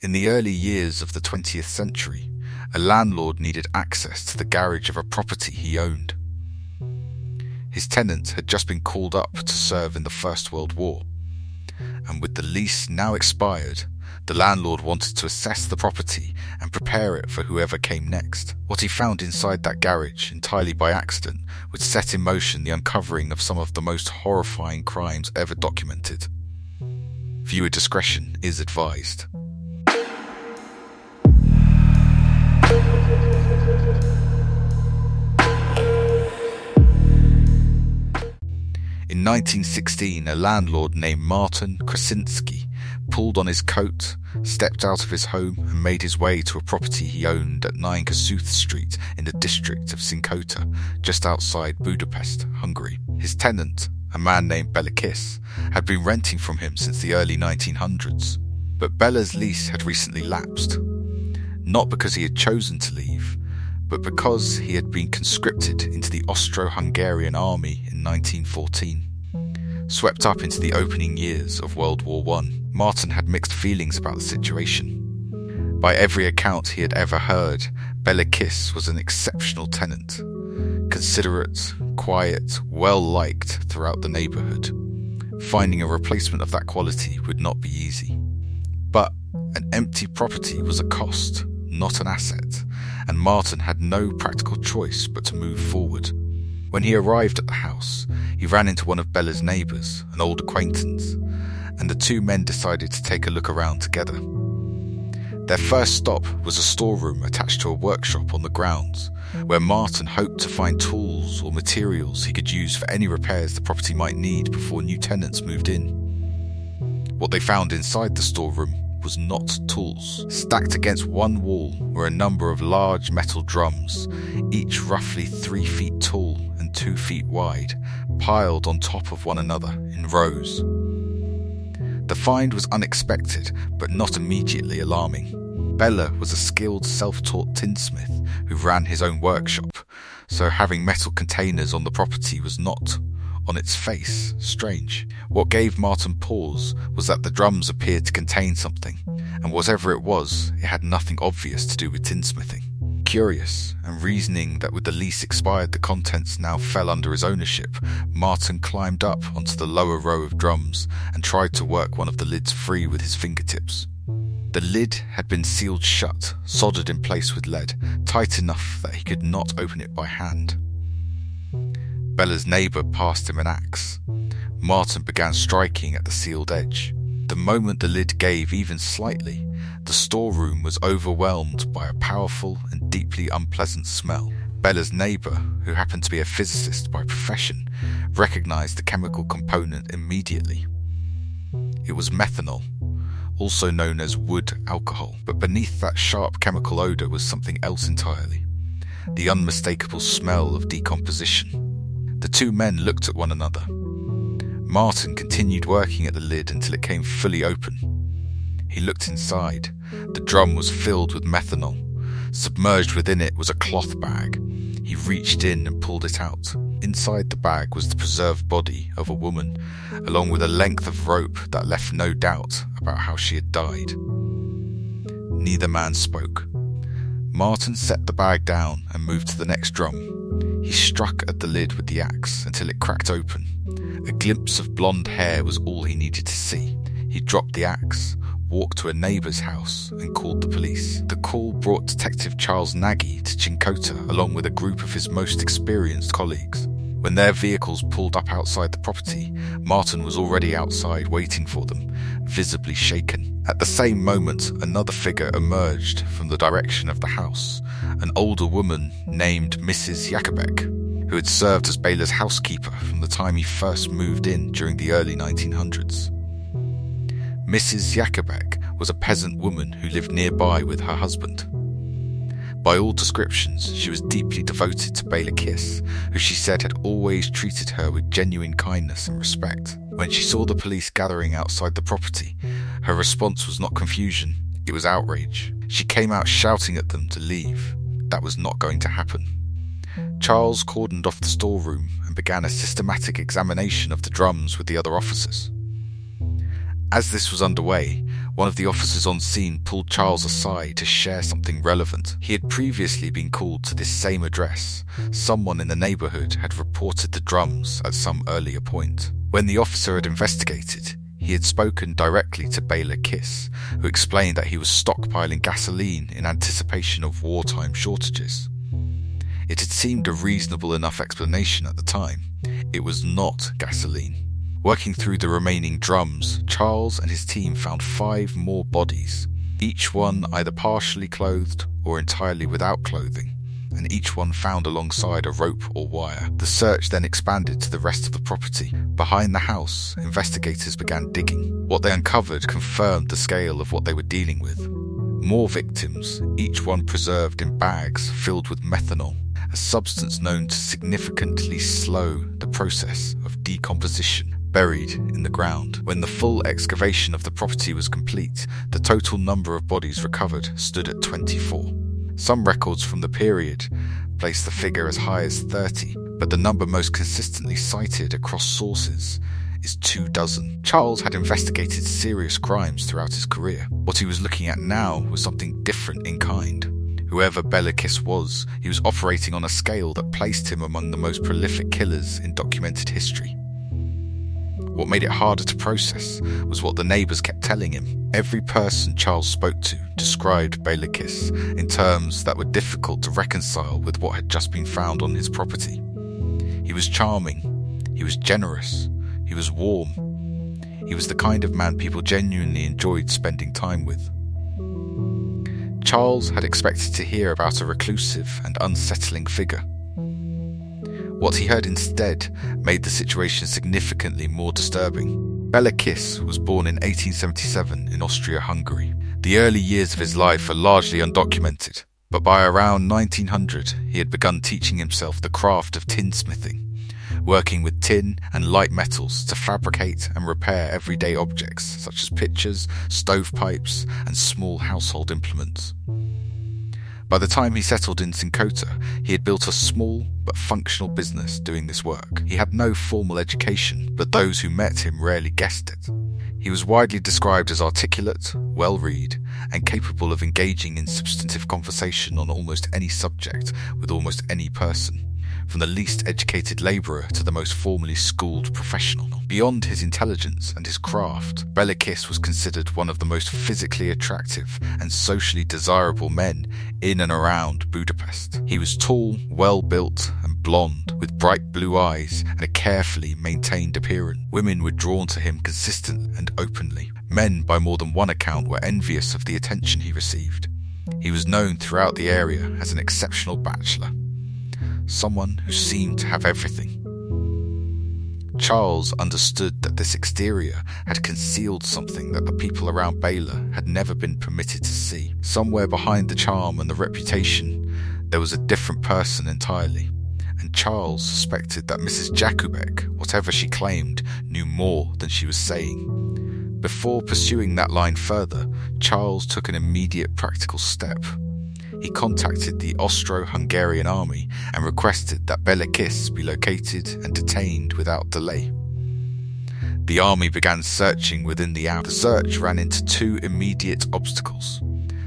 In the early years of the 20th century, a landlord needed access to the garage of a property he owned. His tenant had just been called up to serve in the First World War, and with the lease now expired, the landlord wanted to assess the property and prepare it for whoever came next. What he found inside that garage, entirely by accident, would set in motion the uncovering of some of the most horrifying crimes ever documented. Viewer discretion is advised. In 1916, a landlord named Martin Krasinski pulled on his coat, stepped out of his home and made his way to a property he owned at 9 Kossuth Street in the district of Sinkota, just outside Budapest, Hungary. His tenant, a man named Bela Kiss, had been renting from him since the early 1900s, but Bela's lease had recently lapsed, not because he had chosen to leave, but because he had been conscripted into the Austro-Hungarian army in 1914. Swept up into the opening years of World War I, Martin had mixed feelings about the situation. By every account he had ever heard, Bela Kiss was an exceptional tenant, considerate, quiet, well-liked throughout the neighbourhood. Finding a replacement of that quality would not be easy. But an empty property was a cost, not an asset, and Martin had no practical choice but to move forward. When he arrived at the house, he ran into one of Bela's neighbours, an old acquaintance, and the two men decided to take a look around together. Their first stop was a storeroom attached to a workshop on the grounds, where Martin hoped to find tools or materials he could use for any repairs the property might need before new tenants moved in. What they found inside the storeroom was not tools. Stacked against one wall were a number of large metal drums, each roughly 3 feet tall and 2 feet wide, piled on top of one another in rows. The find was unexpected, but not immediately alarming. Bela was a skilled self-taught tinsmith who ran his own workshop, so having metal containers on the property was not, on its face, strange. What gave Martin pause was that the drums appeared to contain something, and whatever it was, it had nothing obvious to do with tinsmithing. Curious, and reasoning that with the lease expired the contents now fell under his ownership, Martin climbed up onto the lower row of drums and tried to work one of the lids free with his fingertips. The lid had been sealed shut, soldered in place with lead, tight enough that he could not open it by hand. Bela's neighbour passed him an axe. Martin began striking at the sealed edge. The moment the lid gave even slightly, the storeroom was overwhelmed by a powerful and deeply unpleasant smell. Bela's neighbour, who happened to be a physicist by profession, recognised the chemical component immediately. It was methanol, also known as wood alcohol, but beneath that sharp chemical odour was something else entirely, the unmistakable smell of decomposition. The two men looked at one another. Martin continued working at the lid until it came fully open. He looked inside. The drum was filled with methanol. Submerged within it was a cloth bag. He reached in and pulled it out. Inside the bag was the preserved body of a woman, along with a length of rope that left no doubt about how she had died. Neither man spoke. Martin set the bag down and moved to the next drum. He struck at the lid with the axe until it cracked open. A glimpse of blonde hair was all he needed to see. He dropped the axe, walked to a neighbour's house and called the police. The call brought Detective Charles Nagy to Cinkota along with a group of his most experienced colleagues. When their vehicles pulled up outside the property, Martin was already outside waiting for them, visibly shaken. At the same moment, another figure emerged from the direction of the house, an older woman named Mrs. Jakobek, who had served as Bela's housekeeper from the time he first moved in during the early 1900s. Mrs. Jakobek was a peasant woman who lived nearby with her husband. By all descriptions, she was deeply devoted to Bela Kiss, who she said had always treated her with genuine kindness and respect. When she saw the police gathering outside the property, her response was not confusion, it was outrage. She came out shouting at them to leave. That was not going to happen. Charles cordoned off the storeroom and began a systematic examination of the drums with the other officers. As this was underway, One of the officers on scene pulled Charles aside to share something relevant. He had previously been called to this same address. Someone in the neighbourhood had reported the drums at some earlier point. When the officer had investigated, he had spoken directly to Baylor Kiss, who explained that he was stockpiling gasoline in anticipation of wartime shortages. It had seemed a reasonable enough explanation at the time. It was not gasoline. Working through the remaining drums, Charles and his team found 5 more bodies, each one either partially clothed or entirely without clothing, and each one found alongside a rope or wire. The search then expanded to the rest of the property. Behind the house, investigators began digging. What they uncovered confirmed the scale of what they were dealing with. More victims, each one preserved in bags filled with methanol, a substance known to significantly slow the process of decomposition, buried in the ground. When the full excavation of the property was complete, the total number of bodies recovered stood at 24. Some records from the period place the figure as high as 30, but the number most consistently cited across sources is 24. Charles had investigated serious crimes throughout his career. What he was looking at now was something different in kind. Whoever Baylor Kiss was, he was operating on a scale that placed him among the most prolific killers in documented history. What made it harder to process was what the neighbours kept telling him. Every person Charles spoke to described Baylor Kiss in terms that were difficult to reconcile with what had just been found on his property. He was charming, he was generous, he was warm. He was the kind of man people genuinely enjoyed spending time with. Charles had expected to hear about a reclusive and unsettling figure. What he heard instead made the situation significantly more disturbing. Baylor Kiss was born in 1877 in Austria-Hungary. The early years of his life are largely undocumented, but by around 1900 he had begun teaching himself the craft of tinsmithing, working with tin and light metals to fabricate and repair everyday objects such as pitchers, stovepipes, and small household implements. By the time he settled in Sinkota, he had built a small but functional business doing this work. He had no formal education, but those who met him rarely guessed it. He was widely described as articulate, well-read, and capable of engaging in substantive conversation on almost any subject with almost any person, from the least educated labourer to the most formally schooled professional. Beyond his intelligence and his craft, Baylor Kiss was considered one of the most physically attractive and socially desirable men in and around Budapest. He was tall, well-built and blonde, with bright blue eyes and a carefully maintained appearance. Women were drawn to him consistently and openly. Men, by more than one account, were envious of the attention he received. He was known throughout the area as an exceptional bachelor, someone who seemed to have everything. Charles understood that this exterior had concealed something that the people around Baylor had never been permitted to see. Somewhere behind the charm and the reputation, there was a different person entirely, and Charles suspected that Mrs. Jakubek, whatever she claimed, knew more than she was saying. Before pursuing that line further, Charles took an immediate practical step. He contacted the Austro-Hungarian army and requested that Baylor Kiss be located and detained without delay. The army began searching within the hour. The search ran into 2 immediate obstacles.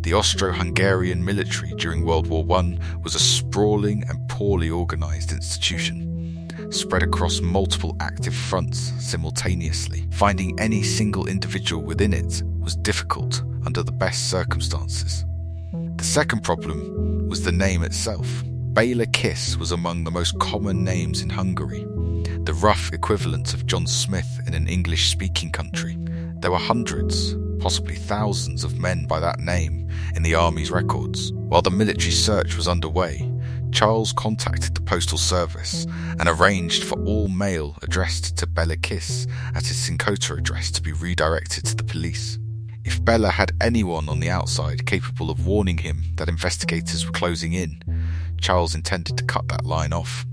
The Austro-Hungarian military during World War I was a sprawling and poorly organised institution, spread across multiple active fronts simultaneously. Finding any single individual within it was difficult under the best circumstances. The second problem was the name itself. Baylor Kiss was among the most common names in Hungary, the rough equivalent of John Smith in an English-speaking country. There were hundreds, possibly thousands of men by that name in the army's records. While the military search was underway, Charles contacted the postal service and arranged for all mail addressed to Baylor Kiss at his Sinkota address to be redirected to the police. If Baylor had anyone on the outside capable of warning him that investigators were closing in, Charles intended to cut that line off.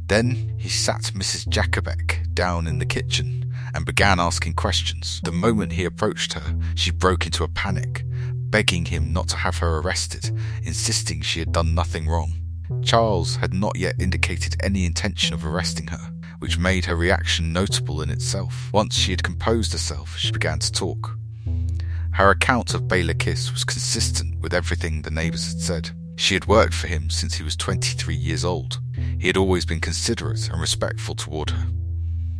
Then he sat Mrs. Jakubek down in the kitchen and began asking questions. The moment he approached her, she broke into a panic, begging him not to have her arrested, insisting she had done nothing wrong. Charles had not yet indicated any intention of arresting her, which made her reaction notable in itself. Once she had composed herself, she began to talk. Her account of Bela Kiss was consistent with everything the neighbours had said. She had worked for him since he was 23 years old. He had always been considerate and respectful toward her.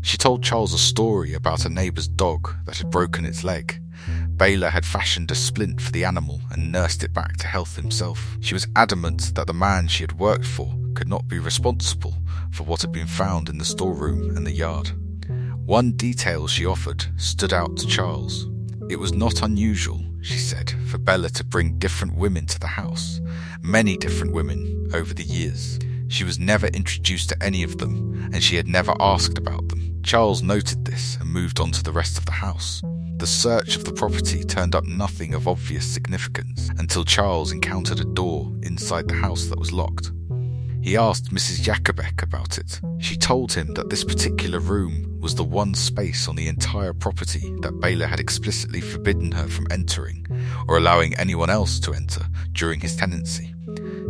She told Charles a story about a neighbour's dog that had broken its leg. Bela had fashioned a splint for the animal and nursed it back to health himself. She was adamant that the man she had worked for could not be responsible for what had been found in the storeroom and the yard. One detail she offered stood out to Charles. It was not unusual, she said, for Bela to bring different women to the house, many different women over the years. She was never introduced to any of them, and she had never asked about them. Charles noted this and moved on to the rest of the house. The search of the property turned up nothing of obvious significance until Charles encountered a door inside the house that was locked. He asked Mrs. Jakobek about it. She told him that this particular room was the one space on the entire property that Bela had explicitly forbidden her from entering or allowing anyone else to enter during his tenancy.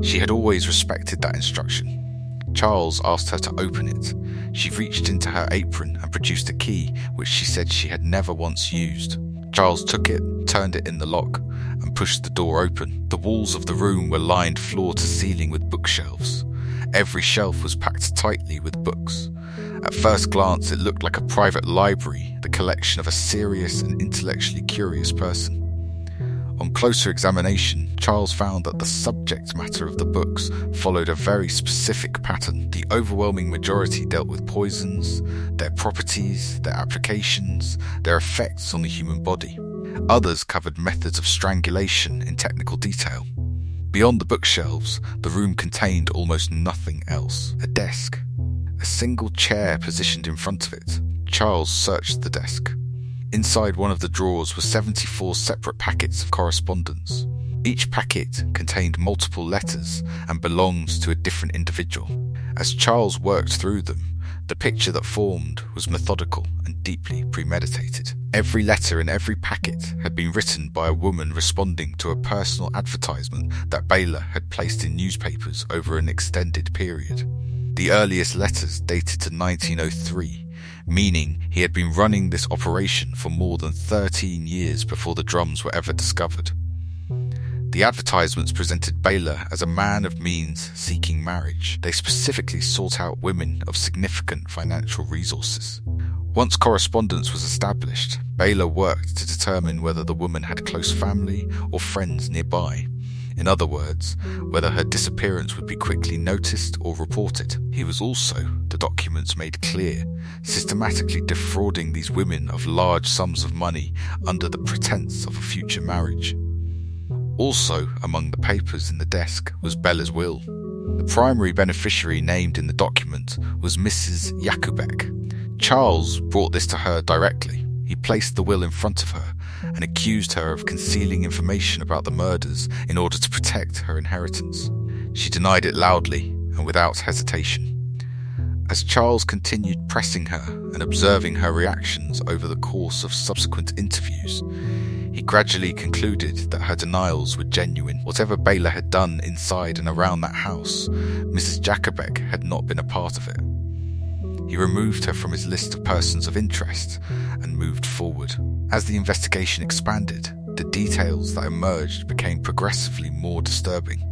She had always respected that instruction. Charles asked her to open it. She reached into her apron and produced a key which she said she had never once used. Charles took it, turned it in the lock, and pushed the door open. The walls of the room were lined floor to ceiling with bookshelves. Every shelf was packed tightly with books. At first glance, it looked like a private library, the collection of a serious and intellectually curious person. On closer examination, Charles found that the subject matter of the books followed a very specific pattern. The overwhelming majority dealt with poisons, their properties, their applications, their effects on the human body. Others covered methods of strangulation in technical detail. Beyond the bookshelves, the room contained almost nothing else. A desk, a single chair positioned in front of it. Charles searched the desk. Inside one of the drawers were 74 separate packets of correspondence. Each packet contained multiple letters and belonged to a different individual. As Charles worked through them, the picture that formed was methodical and deeply premeditated. Every letter in every packet had been written by a woman responding to a personal advertisement that Bela had placed in newspapers over an extended period. The earliest letters dated to 1903, meaning he had been running this operation for more than 13 years before the drums were ever discovered. The advertisements presented Bela as a man of means seeking marriage. They specifically sought out women of significant financial resources. Once correspondence was established, Bela worked to determine whether the woman had close family or friends nearby. In other words, whether her disappearance would be quickly noticed or reported. He was also, the documents made clear, systematically defrauding these women of large sums of money under the pretense of a future marriage. Also among the papers in the desk was Bela's will. The primary beneficiary named in the document was Mrs. Jakubek. Charles brought this to her directly. He placed the will in front of her and accused her of concealing information about the murders in order to protect her inheritance. She denied it loudly and without hesitation. As Charles continued pressing her and observing her reactions over the course of subsequent interviews, he gradually concluded that her denials were genuine. Whatever Bela had done inside and around that house, Mrs. Jakobek had not been a part of it. He removed her from his list of persons of interest and moved forward. As the investigation expanded, the details that emerged became progressively more disturbing.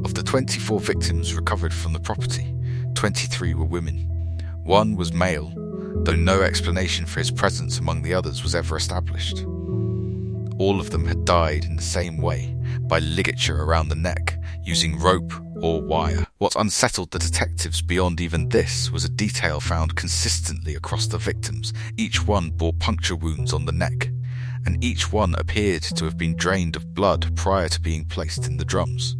Of the 24 victims recovered from the property, 23 were women. One was male, though no explanation for his presence among the others was ever established. All of them had died in the same way, by ligature around the neck, using rope or wire. What unsettled the detectives beyond even this was a detail found consistently across the victims. Each one bore puncture wounds on the neck, and each one appeared to have been drained of blood prior to being placed in the drums.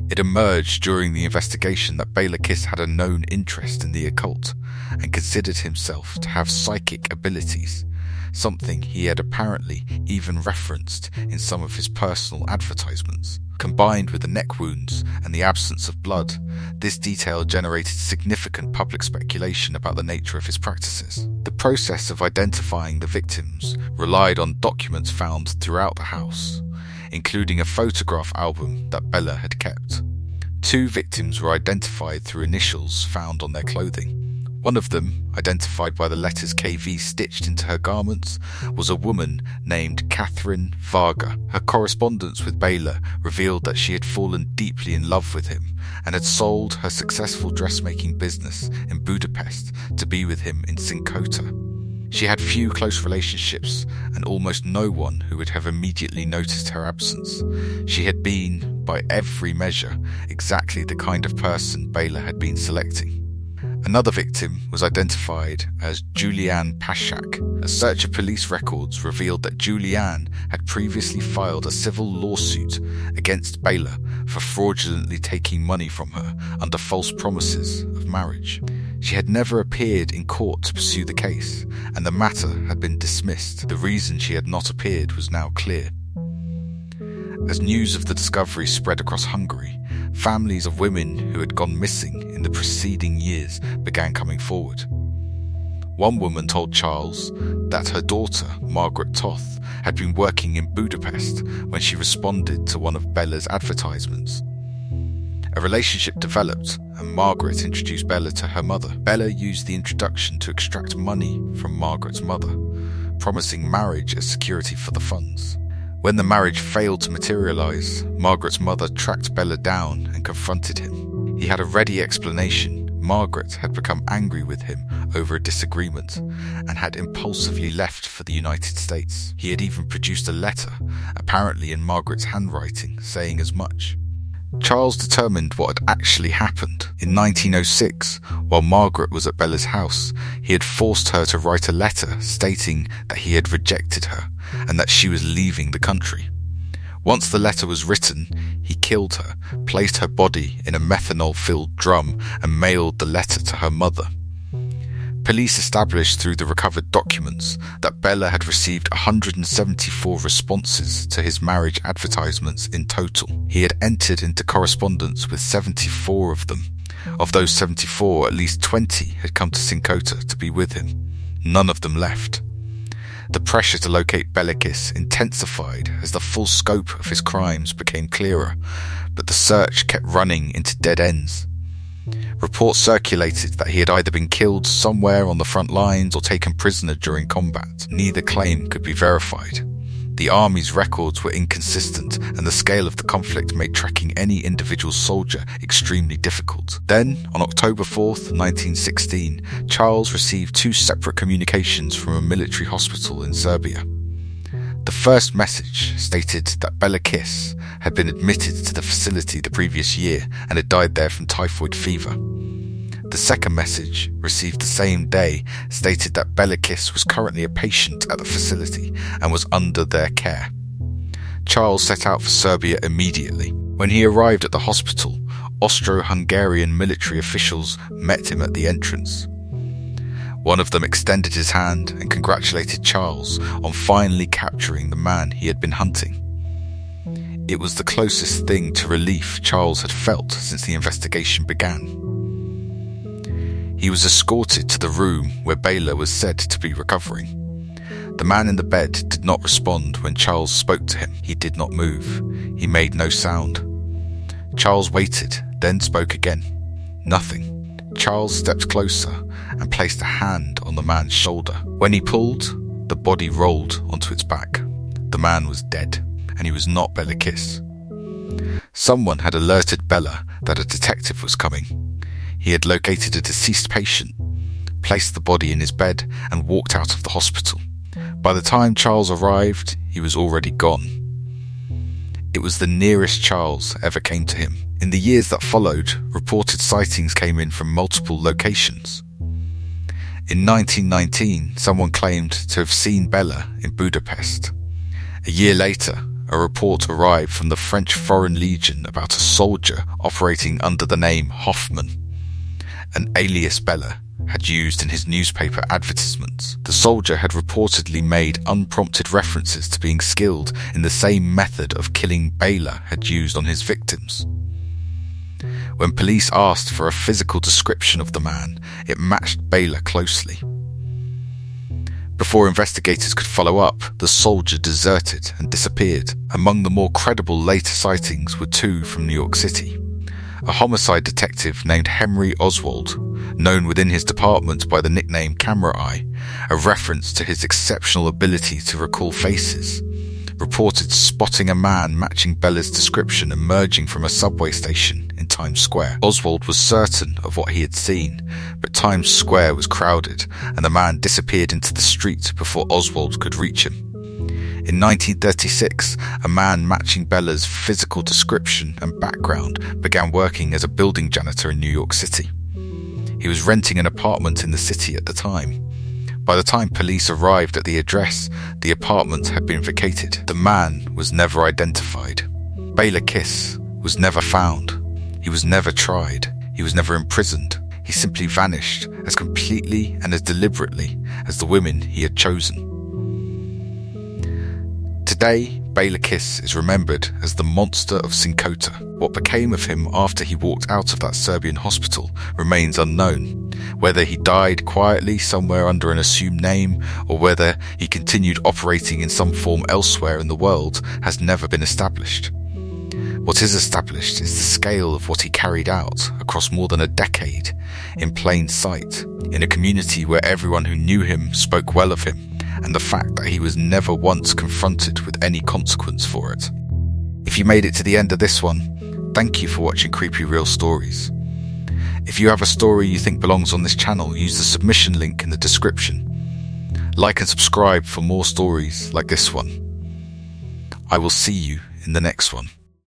It emerged during the investigation that Bela Kiss had a known interest in the occult and considered himself to have psychic abilities, something he had apparently even referenced in some of his personal advertisements. Combined with the neck wounds and the absence of blood, this detail generated significant public speculation about the nature of his practices. The process of identifying the victims relied on documents found throughout the house, including a photograph album that Bela had kept. 2 victims were identified through initials found on their clothing. One of them, identified by the letters KV stitched into her garments, was a woman named Catherine Varga. Her correspondence with Bela revealed that she had fallen deeply in love with him and had sold her successful dressmaking business in Budapest to be with him in Sincota. She had few close relationships and almost no one who would have immediately noticed her absence. She had been, by every measure, exactly the kind of person Bela had been selecting. Another victim was identified as Julian Pashak. A search of police records revealed that Julian had previously filed a civil lawsuit against Bela for fraudulently taking money from her under false promises of marriage. She had never appeared in court to pursue the case, and the matter had been dismissed. The reason she had not appeared was now clear. As news of the discovery spread across Hungary, families of women who had gone missing in the preceding years began coming forward. One woman told Charles that her daughter, Margaret Toth, had been working in Budapest when she responded to one of Bela's advertisements. A relationship developed, and Margaret introduced Bela to her mother. Bela used the introduction to extract money from Margaret's mother, promising marriage as security for the funds. When the marriage failed to materialize, Margaret's mother tracked Bela down and confronted him. He had a ready explanation. Margaret had become angry with him over a disagreement and had impulsively left for the United States. He had even produced a letter, apparently in Margaret's handwriting, saying as much. Charles determined what had actually happened. In 1906, while Margaret was at Bela's house, he had forced her to write a letter stating that he had rejected her and that she was leaving the country. Once the letter was written, he killed her, placed her body in a methanol-filled drum and mailed the letter to her mother. Police established through the recovered documents that Bela had received 174 responses to his marriage advertisements in total. He had entered into correspondence with 74 of them. Of those 74, at least 20 had come to Sincota to be with him. None of them left. The pressure to locate Belakis intensified as the full scope of his crimes became clearer, but the search kept running into dead ends. Reports circulated that he had either been killed somewhere on the front lines or taken prisoner during combat. Neither claim could be verified. The army's records were inconsistent, and the scale of the conflict made tracking any individual soldier extremely difficult. Then, on October 4th, 1916, Charles received 2 separate communications from a military hospital in Serbia. The first message stated that Belakis had been admitted to the facility the previous year and had died there from typhoid fever. The second message, received the same day, stated that Belakis was currently a patient at the facility and was under their care. Charles set out for Serbia immediately. When he arrived at the hospital, Austro-Hungarian military officials met him at the entrance. One of them extended his hand and congratulated Charles on finally capturing the man he had been hunting. It was the closest thing to relief Charles had felt since the investigation began. He was escorted to the room where Bela was said to be recovering. The man in the bed did not respond when Charles spoke to him. He did not move. He made no sound. Charles waited, then spoke again. Nothing. Charles stepped closer and placed a hand on the man's shoulder. When he pulled, the body rolled onto its back. The man was dead, and he was not Belakis. Someone had alerted Bela that a detective was coming. He had located a deceased patient, placed the body in his bed, and walked out of the hospital. By the time Charles arrived, he was already gone. It was the nearest Charles ever came to him. In the years that followed, reported sightings came in from multiple locations. In 1919, someone claimed to have seen Bela in Budapest. A year later, a report arrived from the French Foreign Legion about a soldier operating under the name Hoffman, an alias Bela had used in his newspaper advertisements. The soldier had reportedly made unprompted references to being skilled in the same method of killing Bela had used on his victims. When police asked for a physical description of the man, it matched Bela closely. Before investigators could follow up, the soldier deserted and disappeared. Among the more credible later sightings were 2 from New York City. A homicide detective named Henry Oswald, known within his department by the nickname Camera Eye, a reference to his exceptional ability to recall faces, reported spotting a man matching Bella's description emerging from a subway station in Times Square. Oswald was certain of what he had seen, but Times Square was crowded and the man disappeared into the street before Oswald could reach him. In 1936, a man matching Bella's physical description and background began working as a building janitor in New York City. He was renting an apartment in the city at the time. By the time police arrived at the address, the apartment had been vacated. The man was never identified. Bela Kiss was never found. He was never tried. He was never imprisoned. He simply vanished as completely and as deliberately as the women he had chosen. Today, Bela Kiss is remembered as the monster of Sincota. What became of him after he walked out of that Serbian hospital remains unknown. Whether he died quietly somewhere under an assumed name, or whether he continued operating in some form elsewhere in the world, has never been established. What is established is the scale of what he carried out across more than a decade, in plain sight, in a community where everyone who knew him spoke well of him, and the fact that he was never once confronted with any consequence for it. If you made it to the end of this one, thank you for watching Creepy Real Stories. If you have a story you think belongs on this channel, use the submission link in the description. Like and subscribe for more stories like this one. I will see you in the next one.